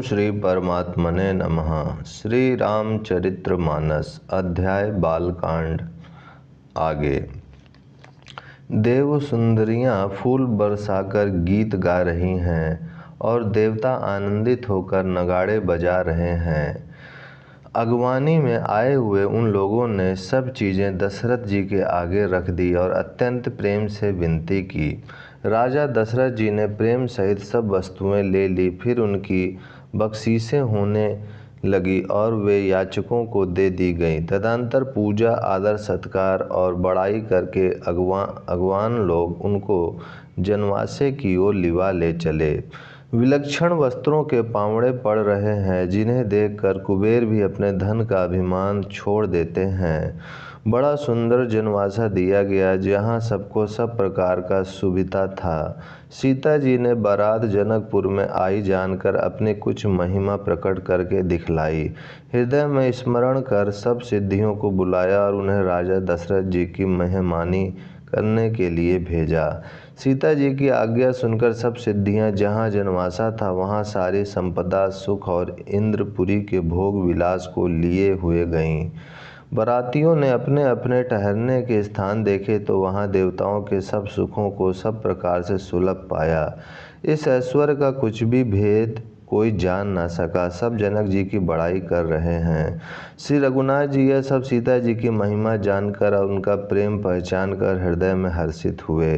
श्री परमात्मने नमः। श्री रामचरितमानस अध्याय बालकांड। आगे देव सुंदरियां फूल बरसाकर गीत गा रही हैं और देवता आनंदित होकर नगाड़े बजा रहे हैं। अगवानी में आए हुए उन लोगों ने सब चीज़ें दशरथ जी के आगे रख दी और अत्यंत प्रेम से विनती की। राजा दशरथ जी ने प्रेम सहित सब वस्तुएं ले ली। फिर उनकी बख्शीशें होने लगी और वे याचकों को दे दी गईं। तदंतर पूजा, आदर, सत्कार और बड़ाई करके अगवान लोग उनको जनवासे की ओर लिवा ले चले। विलक्षण वस्त्रों के पावड़े पड़ रहे हैं, जिन्हें देखकर कुबेर भी अपने धन का अभिमान छोड़ देते हैं। बड़ा सुंदर जनवासा दिया गया, जहाँ सबको सब प्रकार का सुविधा था। सीता जी ने बारात जनकपुर में आई जानकर अपनी कुछ महिमा प्रकट करके दिखलाई। हृदय में स्मरण कर सब सिद्धियों को बुलाया और उन्हें राजा दशरथ जी की मेहमानी करने के लिए भेजा। सीता जी की आज्ञा सुनकर सब सिद्धियां जहाँ जनवासा था वहाँ सारी संपदा, सुख और इंद्रपुरी के भोग विलास को लिए हुए गईं। बरातियों ने अपने अपने ठहरने के स्थान देखे तो वहाँ देवताओं के सब सुखों को सब प्रकार से सुलभ पाया। इस ऐश्वर्य का कुछ भी भेद कोई जान ना सका। सब जनक जी की बड़ाई कर रहे हैं। श्री रघुनाथ जी यह सब सीता जी की महिमा जानकर और उनका प्रेम पहचान कर हृदय में हर्षित हुए।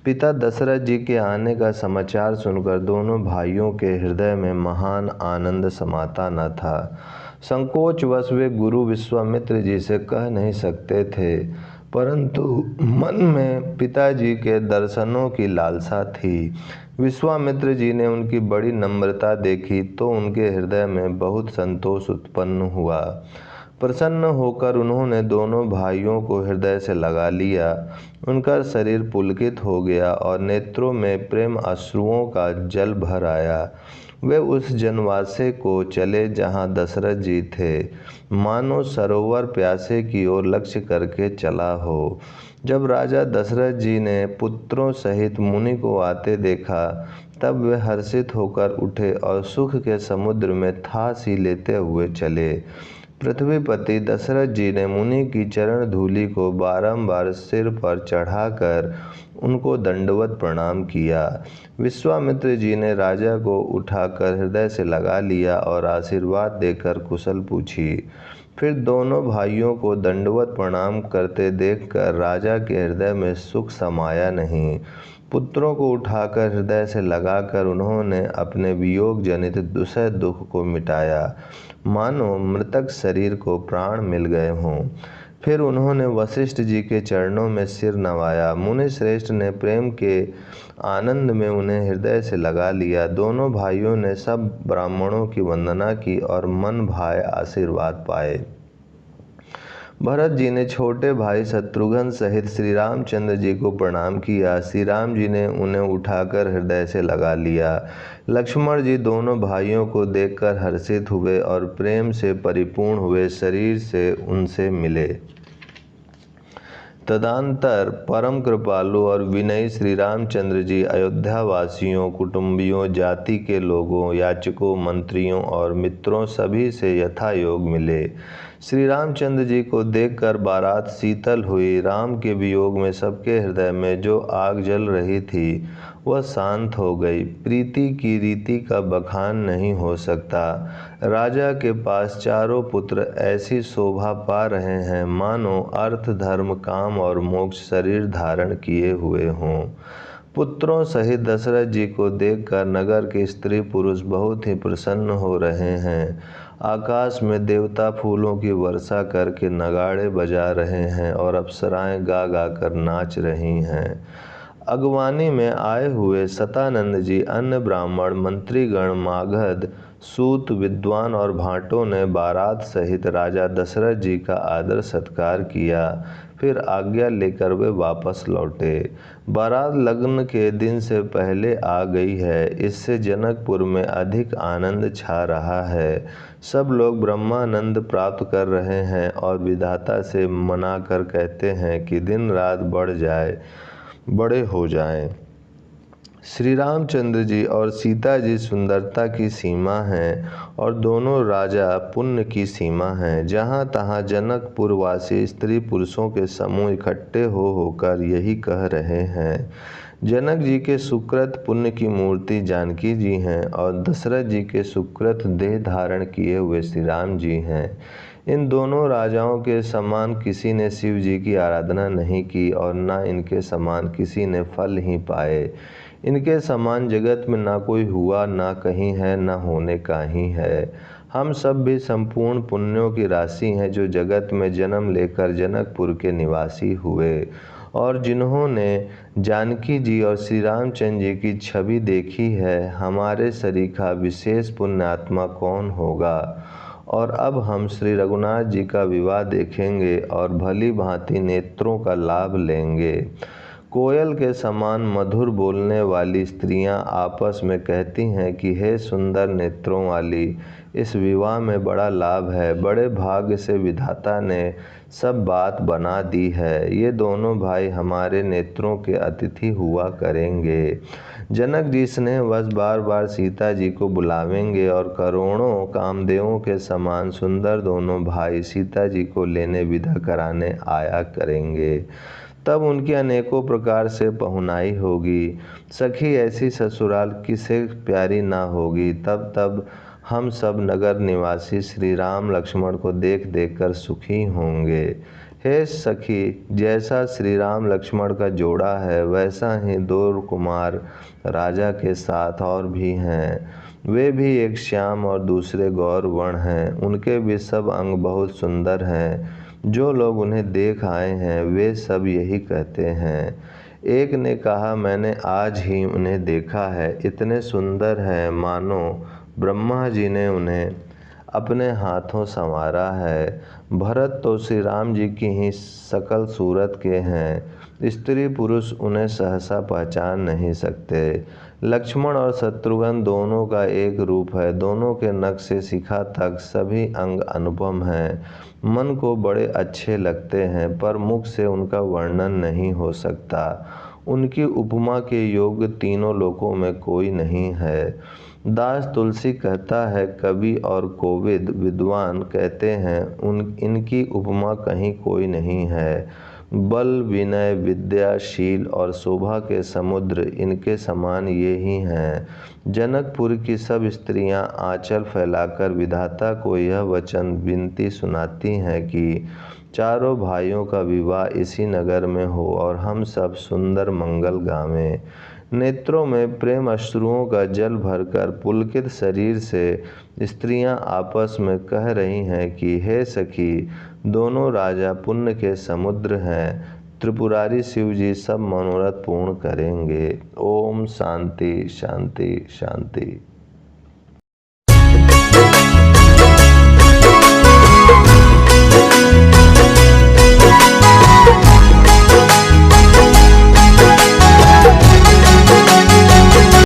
पिता दशरथ जी के आने का समाचार सुनकर दोनों भाइयों के हृदय में महान आनंद समाता न था। संकोचवश वे गुरु विश्वामित्र जी से कह नहीं सकते थे, परंतु मन में पिताजी के दर्शनों की लालसा थी। विश्वामित्र जी ने उनकी बड़ी नम्रता देखी तो उनके हृदय में बहुत संतोष उत्पन्न हुआ। प्रसन्न होकर उन्होंने दोनों भाइयों को हृदय से लगा लिया। उनका शरीर पुलकित हो गया और नेत्रों में प्रेम अश्रुओं का जल भर आया। वे उस जनवासे को चले जहाँ दशरथ जी थे, मानो सरोवर प्यासे की ओर लक्ष्य करके चला हो। जब राजा दशरथ जी ने पुत्रों सहित मुनि को आते देखा, तब वे हर्षित होकर उठे और सुख के समुद्र में थासी लेते हुए चले। पृथ्वीपति दशरथ जी ने मुनि की चरण धूलि को बारंबार सिर पर चढ़ाकर उनको दंडवत प्रणाम किया। विश्वामित्र जी ने राजा को उठाकर हृदय से लगा लिया और आशीर्वाद देकर कुशल पूछी। फिर दोनों भाइयों को दंडवत प्रणाम करते देखकर राजा के हृदय में सुख समाया नहीं। पुत्रों को उठाकर हृदय से लगाकर उन्होंने अपने वियोग जनित दुसह दुख को मिटाया, मानो मृतक शरीर को प्राण मिल गए हों। फिर उन्होंने वशिष्ठ जी के चरणों में सिर नवाया। मुनि श्रेष्ठ ने प्रेम के आनंद में उन्हें हृदय से लगा लिया। दोनों भाइयों ने सब ब्राह्मणों की वंदना की और मन भाए आशीर्वाद पाए। भरत जी ने छोटे भाई शत्रुघ्न सहित श्री रामचंद्र जी को प्रणाम किया। श्री राम जी ने उन्हें उठाकर हृदय से लगा लिया। लक्ष्मण जी दोनों भाइयों को देखकर हर्षित हुए और प्रेम से परिपूर्ण हुए शरीर से उनसे मिले। तदंतर परम कृपालु और विनयी श्री रामचंद्र जी अयोध्या वासियों, कुटुंबियों, जाति के लोगों, याचकों, मंत्रियों और मित्रों सभी से यथा योग मिले। श्री रामचंद्र जी को देखकर बारात शीतल हुई। राम के वियोग में सबके हृदय में जो आग जल रही थी वह शांत हो गई। प्रीति की रीति का बखान नहीं हो सकता। राजा के पास चारों पुत्र ऐसी शोभा पा रहे हैं, मानो अर्थ, धर्म, काम और मोक्ष शरीर धारण किए हुए हों। पुत्रों सहित दशरथ जी को देखकर नगर के स्त्री पुरुष बहुत ही प्रसन्न हो रहे हैं। आकाश में देवता फूलों की वर्षा करके नगाड़े बजा रहे हैं और अप्सराएं गा गा कर नाच रही हैं। अगवानी में आए हुए सतानंद जी, अन्य ब्राह्मण, मंत्रीगण, मागध, सूत, विद्वान और भाटों ने बारात सहित राजा दशरथ जी का आदर सत्कार किया। फिर आज्ञा लेकर वे वापस लौटे। बारात लग्न के दिन से पहले आ गई है, इससे जनकपुर में अधिक आनंद छा रहा है। सब लोग ब्रह्मानंद प्राप्त कर रहे हैं और विधाता से मनाकर कहते हैं कि दिन रात बड़े हो जाएं। श्री रामचंद्र जी और सीता जी सुंदरता की सीमा हैं और दोनों राजा पुण्य की सीमा हैं। जहाँ तहाँ जनकपुरवासी स्त्री पुरुषों के समूह इकट्ठे होकर यही कह रहे हैं। जनक जी के सुकृत पुण्य की मूर्ति जानकी जी हैं और दशरथ जी के सुकृत देह धारण किए हुए श्री राम जी हैं। इन दोनों राजाओं के समान किसी ने शिव जी की आराधना नहीं की और न इनके समान किसी ने फल ही पाए। इनके समान जगत में ना कोई हुआ, ना कहीं है, ना होने का ही है। हम सब भी संपूर्ण पुण्यों की राशि हैं जो जगत में जन्म लेकर जनकपुर के निवासी हुए और जिन्होंने जानकी जी और श्री रामचंद्र जी की छवि देखी है। हमारे सरीखा विशेष पुण्यात्मा कौन होगा। और अब हम श्री रघुनाथ जी का विवाह देखेंगे और भली भांति नेत्रों का लाभ लेंगे। कोयल के समान मधुर बोलने वाली स्त्रियां आपस में कहती हैं कि हे सुंदर नेत्रों वाली, इस विवाह में बड़ा लाभ है। बड़े भाग्य से विधाता ने सब बात बना दी है। ये दोनों भाई हमारे नेत्रों के अतिथि हुआ करेंगे। जनक जी स्नेहवश बार बार सीता जी को बुलावेंगे और करोड़ों कामदेवों के समान सुंदर दोनों भाई सीता जी को लेने विदा कराने आया करेंगे। तब उनकी अनेकों प्रकार से पहुनाई होगी। सखी ऐसी ससुराल किसे प्यारी ना होगी। तब हम सब नगर निवासी श्री राम लक्ष्मण को देख देख कर सुखी होंगे। हे सखी, जैसा श्री राम लक्ष्मण का जोड़ा है वैसा ही दो कुमार राजा के साथ और भी हैं। वे भी एक श्याम और दूसरे गौर वर्ण हैं। उनके भी सब अंग बहुत सुंदर हैं। जो लोग उन्हें देख आए हैं वे सब यही कहते हैं। एक ने कहा, मैंने आज ही उन्हें देखा है, इतने सुंदर हैं मानो ब्रह्मा जी ने उन्हें अपने हाथों संवारा है। भरत तो श्री राम जी की ही सकल सूरत के हैं। स्त्री पुरुष उन्हें सहसा पहचान नहीं सकते। लक्ष्मण और शत्रुघ्न दोनों का एक रूप है। दोनों के नख से शिखा तक सभी अंग अनुपम हैं। मन को बड़े अच्छे लगते हैं पर मुख से उनका वर्णन नहीं हो सकता। उनकी उपमा के योग्य तीनों लोकों में कोई नहीं है। दास तुलसी कहता है, कवि और कोविद विद्वान कहते हैं इनकी उपमा कहीं कोई नहीं है। बल, विनय, विद्या, शील और शोभा के समुद्र इनके समान ये ही हैं। जनकपुर की सब स्त्रियां आंचल फैलाकर विधाता को यह वचन विनती सुनाती हैं कि चारों भाइयों का विवाह इसी नगर में हो और हम सब सुंदर मंगल गावें। नेत्रों में प्रेम अश्रुओं का जल भरकर पुलकित शरीर से स्त्रियां आपस में कह रही हैं कि हे सखी, दोनों राजा पुण्य के समुद्र हैं। त्रिपुरारी शिव जी सब मनोरथ पूर्ण करेंगे। ओम शांति शांति शांति।